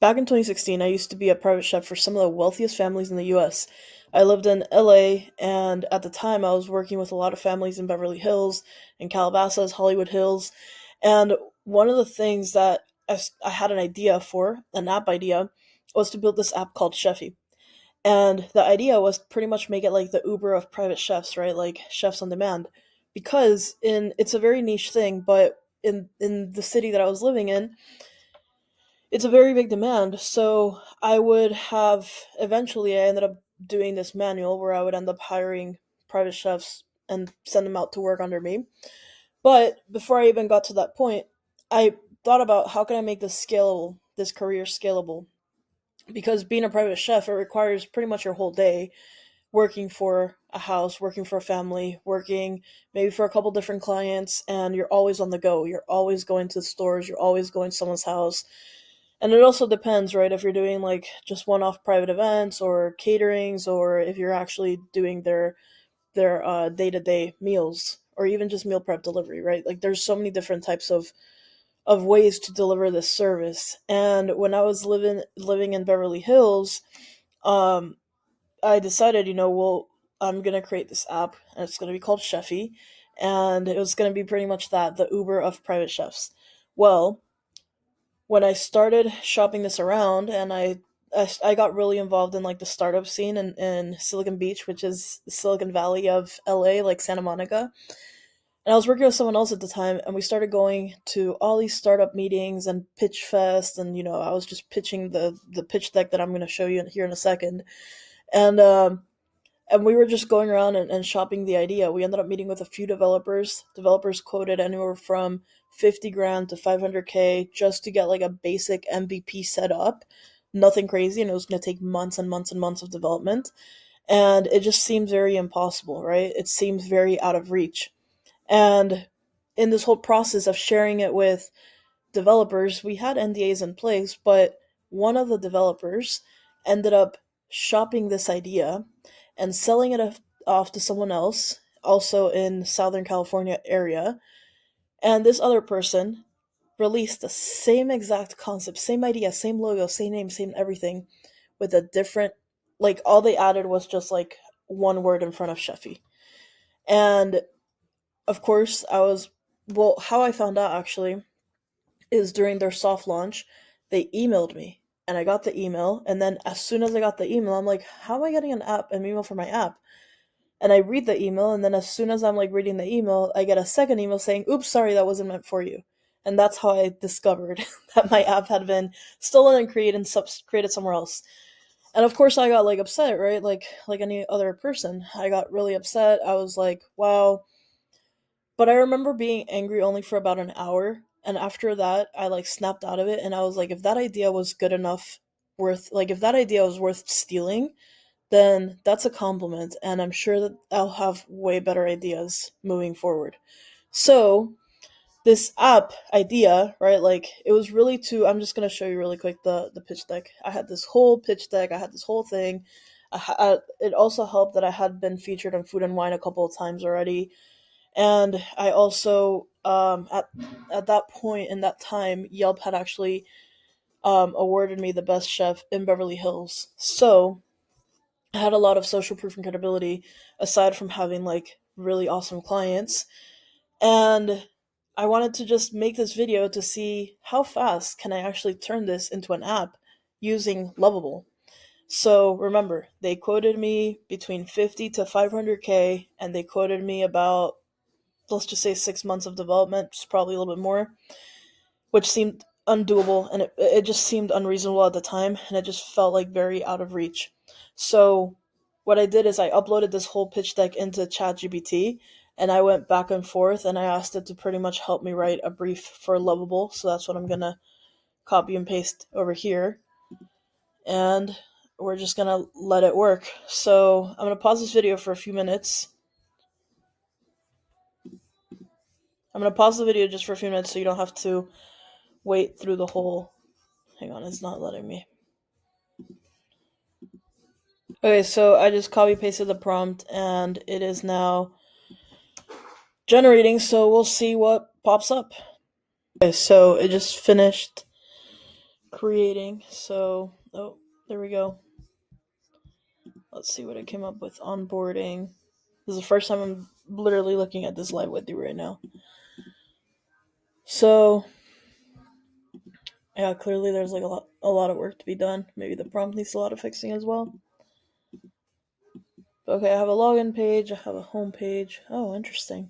Back in 2016, I used to be a private chef for some of the wealthiest families in the US. I lived in LA, and at the time, I was working with a lot of families in Beverly Hills, in Calabasas, Hollywood Hills. And one of the things that I had an idea for, an app idea, was to build this app called Cheffy. And the idea was pretty much make it like the Uber of private chefs, right? Like chefs on demand. Because it's a very niche thing, but in the city that I was living in, it's a very big demand. So I would have eventually I ended up doing this manual where I would end up hiring private chefs and send them out to work under me. But before I even got to that point, I thought about how can I make this scalable, this career scalable? Because being a private chef, it requires pretty much your whole day working for a house, working for a family, working maybe for a couple different clients, and you're always on the go. You're always going to stores, you're always going to someone's house, and it also depends, right? If you're doing like just one-off private events or caterings, or if you're actually doing their day-to-day meals, or even just meal prep delivery, right? Like there's so many different types of ways to deliver this service. And when I was living in Beverly Hills, um, I decided, well, I'm gonna create this app, and it's gonna be called Cheffy, and it was gonna be pretty much that, the Uber of private chefs. Well, when I started shopping this around, and I got really involved in like the startup scene in Silicon Beach, which is the Silicon Valley of LA, like Santa Monica. And I was working with someone else at the time, and we started going to all these startup meetings and pitch fest, and I was just pitching the pitch deck that I'm going to show you here in a second. And um, and we were just going around and shopping the idea. We ended up meeting with a few developers. Developers quoted anywhere from 50 grand to 500K just to get like a basic MVP set up. Nothing crazy, and it was going to take months and months and months of development. And it just seems very impossible, right? It seems very out of reach. And in this whole process of sharing it with developers, we had NDAs in place, but one of the developers ended up shopping this idea and selling it off to someone else, also in Southern California area. And this other person released the same exact concept, same idea, same logo, same name, same everything, with a different, like all they added was just like one word in front of Cheffy. And of course, well, how I found out actually is during their soft launch, they emailed me, and I got the email. And then as soon as I got the email, I'm like, how am I getting an email for my app? And I read the email, and then as soon as I'm like reading the email, I get a second email saying, oops, sorry, that wasn't meant for you. And that's how I discovered that my app had been stolen and created somewhere else. And of course I got like upset, right? Like any other person. I got really upset. I was like, wow. But I remember being angry only for about an hour, and after that, I like snapped out of it, and I was like, if that idea was good enough, if that idea was worth stealing, then that's a compliment, and I'm sure that I'll have way better ideas moving forward. So, this app idea, right? Like it was really to I'm just going to show you really quick the pitch deck. I had this whole pitch deck, I had this whole thing. It also helped that I had been featured on Food and Wine a couple of times already, and I also at that point in that time, Yelp had actually awarded me the best chef in Beverly Hills. So I had a lot of social proof and credibility aside from having like really awesome clients. And I wanted to just make this video to see how fast can I actually turn this into an app using Lovable. So remember, they quoted me between 50 to 500K, and they quoted me about, let's just say, 6 months of development, just probably a little bit more, which seemed undoable, and it just seemed unreasonable at the time, and it just felt like very out of reach. So what I did is I uploaded this whole pitch deck into ChatGPT, and I went back and forth, and I asked it to pretty much help me write a brief for Lovable. So that's what I'm gonna copy and paste over here, and we're just gonna let it work. So I'm gonna pause this video for a few minutes. I'm gonna pause the video just for a few minutes so you don't have to wait through the whole. Hang on, it's not letting me. Okay, so I just copy pasted the prompt, and it is now generating, so we'll see what pops up. Okay, so it just finished creating. So, oh, there we go. Let's see what it came up with. Onboarding. This is the first time I'm literally looking at this live with you right now. So, yeah, clearly there's like a lot of work to be done. Maybe the prompt needs a lot of fixing as well. Okay, I have a login page, I have a home page. Oh, interesting.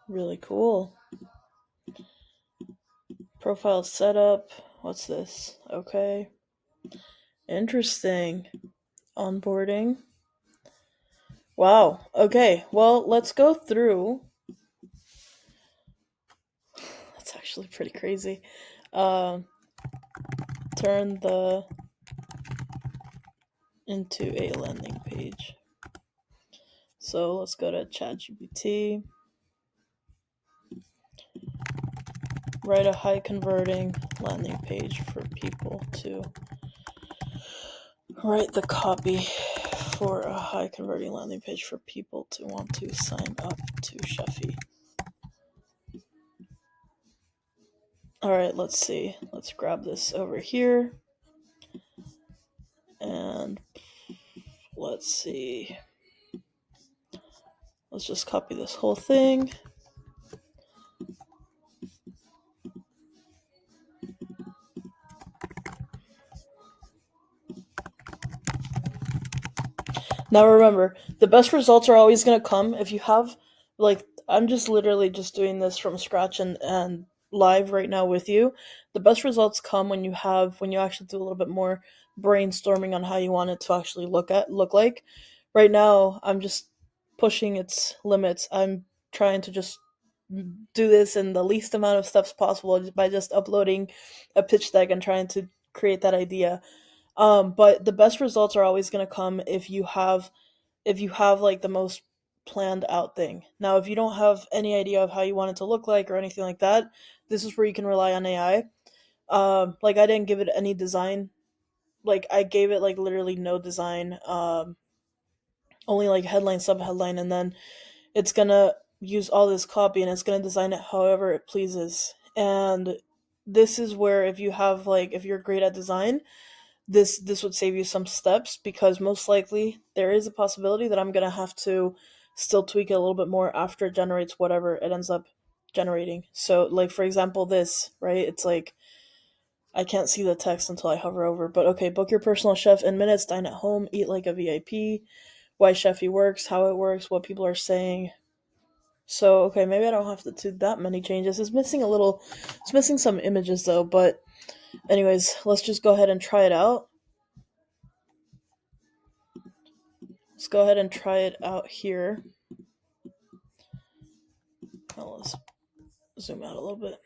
Really cool. Profile setup. What's this? Okay. Interesting. Onboarding. Wow. Okay, well, let's go through. That's actually pretty crazy. Um, Turn the into a landing page. So let's go to ChatGPT. Write a high converting landing page for people to write the copy for a high converting landing page for people to want to sign up to Cheffy. Alright, let's see. Let's grab this over here. And let's see. Let's just copy this whole thing. Now remember, the best results are always going to come if you have, like, I'm just literally just doing this from scratch and live right now with you. The best results come when you actually do a little bit more brainstorming on how you want it to actually look like. Right now, I'm just pushing its limits. I'm trying to just do this in the least amount of steps possible by just uploading a pitch deck and trying to create that idea. But the best results are always going to come if you have like the most planned out thing. Now, if you don't have any idea of how you want it to look like or anything like that, this is where you can rely on AI. Like I didn't give it any design. Like I gave it like literally no design. Only like headline, subheadline, and then it's gonna use all this copy and it's gonna design it however it pleases. And this is where if you're great at design, this would save you some steps because most likely there is a possibility that I'm gonna have to still tweak it a little bit more after it generates whatever it ends up generating. So like for example this, right? It's like I can't see the text until I hover over, but okay, book your personal chef in minutes, dine at home, eat like a VIP, why Cheffy works, how it works, what people are saying. So okay, maybe I don't have to do that many changes. It's missing some images though, but anyways, let's just go ahead and try it out. Let's go ahead and try it out here. Oh, let's zoom out a little bit.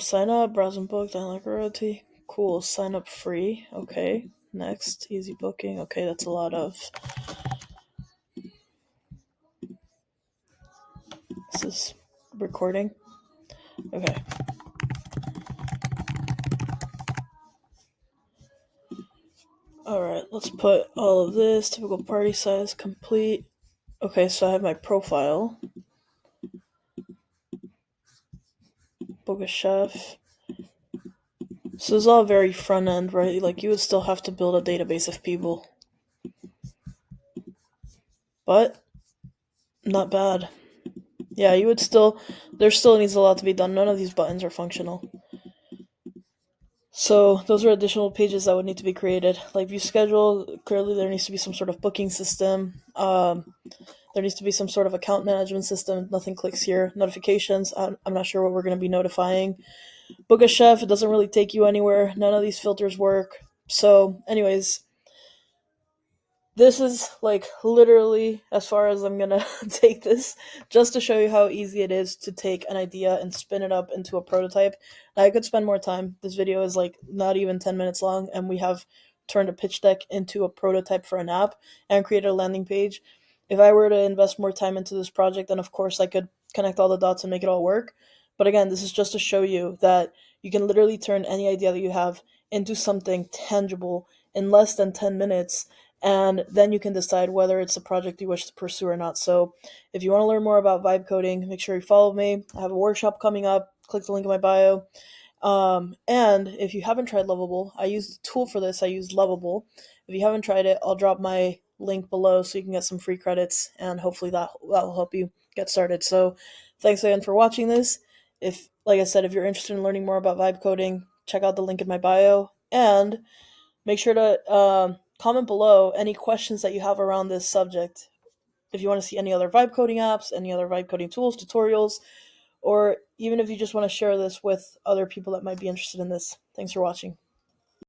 Sign up, browse and book, dine like royalty. Cool, sign up free. Okay, next, easy booking. Okay, that's a lot of. This is recording. Okay. Alright, let's put all of this. Typical party size, complete. Okay, so I have my profile. Book a chef. So this is all very front end, right? Like you would still have to build a database of people. But not bad. Yeah, there still needs a lot to be done. None of these buttons are functional. So those are additional pages that would need to be created. Like view schedule, clearly there needs to be some sort of booking system. There needs to be some sort of account management system. Nothing clicks here. Notifications, I'm not sure what we're going to be notifying. Book a chef, it doesn't really take you anywhere. None of these filters work. So anyways, this is like literally as far as I'm gonna take this, just to show you how easy it is to take an idea and spin it up into a prototype. I could spend more time. This video is like not even 10 minutes long, and we have turned a pitch deck into a prototype for an app and created a landing page. If I were to invest more time into this project, then of course I could connect all the dots and make it all work. But again, this is just to show you that you can literally turn any idea that you have into something tangible in less than 10 minutes and then you can decide whether it's a project you wish to pursue or not. So if you want to learn more about vibe coding, make sure you follow me. I have a workshop coming up. Click the link in my bio. And if you haven't tried Lovable, I use a tool for this. I use Lovable. If you haven't tried it, I'll drop my link below so you can get some free credits, and hopefully that will help you get started. So thanks again for watching this. If, like I said, if you're interested in learning more about vibe coding, check out the link in my bio, and make sure to comment below any questions that you have around this subject. If you want to see any other vibe coding apps, any other vibe coding tools, tutorials, or even if you just want to share this with other people that might be interested in this. Thanks for watching.